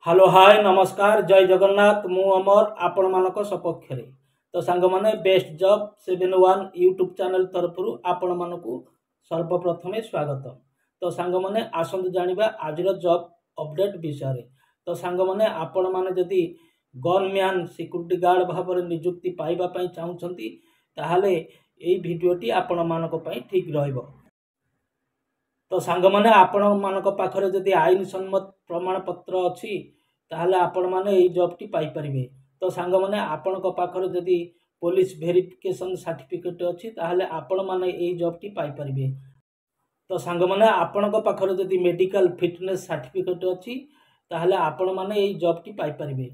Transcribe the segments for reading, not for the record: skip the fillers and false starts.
Hello hi नमस्कार जय जगन्नाथ मु अमर आपण मानक सपक्ष तो सांग माने बेस्ट जॉब 71 यूट्यूब चैनल तरफ आपण मानक सर्वप्रथमे स्वागत। तो सांग माने आसंतु जानिबा आज जॉब अपडेट विषय। तो सांग माने आपण माने जदि गनम्यान सिक्यूरिटी गार्ड भाव में नियुक्ति पाइबा पई चाहुछंती ताहाले एई भिडियोटी आपण मानक पई ठीक रहइबो। तो सांग माने आपण मानक पाखरे जदि आईन सम्मत प्रमाण पत्र अच्छी ताहले आपण माने एई जॉबटी पाई परिबे। तो सांग माने आपण को पाखरे जदि पुलिस वेरिफिकेशन सर्टिफिकेट अच्छी ताहले आपण माने एई जॉबटी पाई परिबे। तो सांग माने आपण को पाखरे जदि मेडिकल फिटनेस सर्टिफिकेट अच्छी ताहले आपण माने एई जॉबटी पाई परिबे।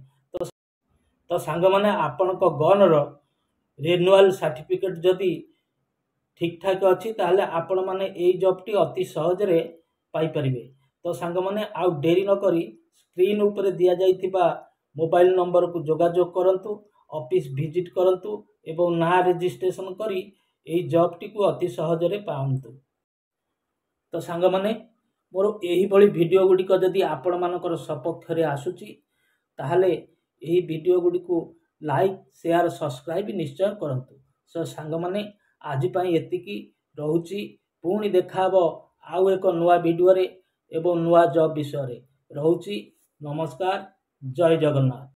तो सांग माने आपण को गन रो रिन्यूअल सर्टिफिकेट जदि ठीक ठाक अच्छी ताहले आपण माने एई जॉबटी अति सहज रे पाई परिबे। तो सांग माने आउ डेरी न करी स्क्रीन ऊपर दिया जाइथिबा मोबाइल नंबर को जोगाजोग करंतु, ऑफिस विजिट करंतु एवं ना रजिस्ट्रेशन करी एई जॉबटी को अति सहज रे पाउंतु। तो सांग माने मोर एही भली वीडियो गुडी को जदि आपण मानकर सपक्ष रे आसुची ताहले एही वीडियो गुडी को लाइक शेयर सब्सक्राइब निश्चय करंतु। सो सांग माने आज पाई एतिकी रहुची। पुणी देखाबो आउ एक नुआ वीडियो रे एवं नुआ जॉब विषय रे रहुची। नमस्कार जय जगन्नाथ।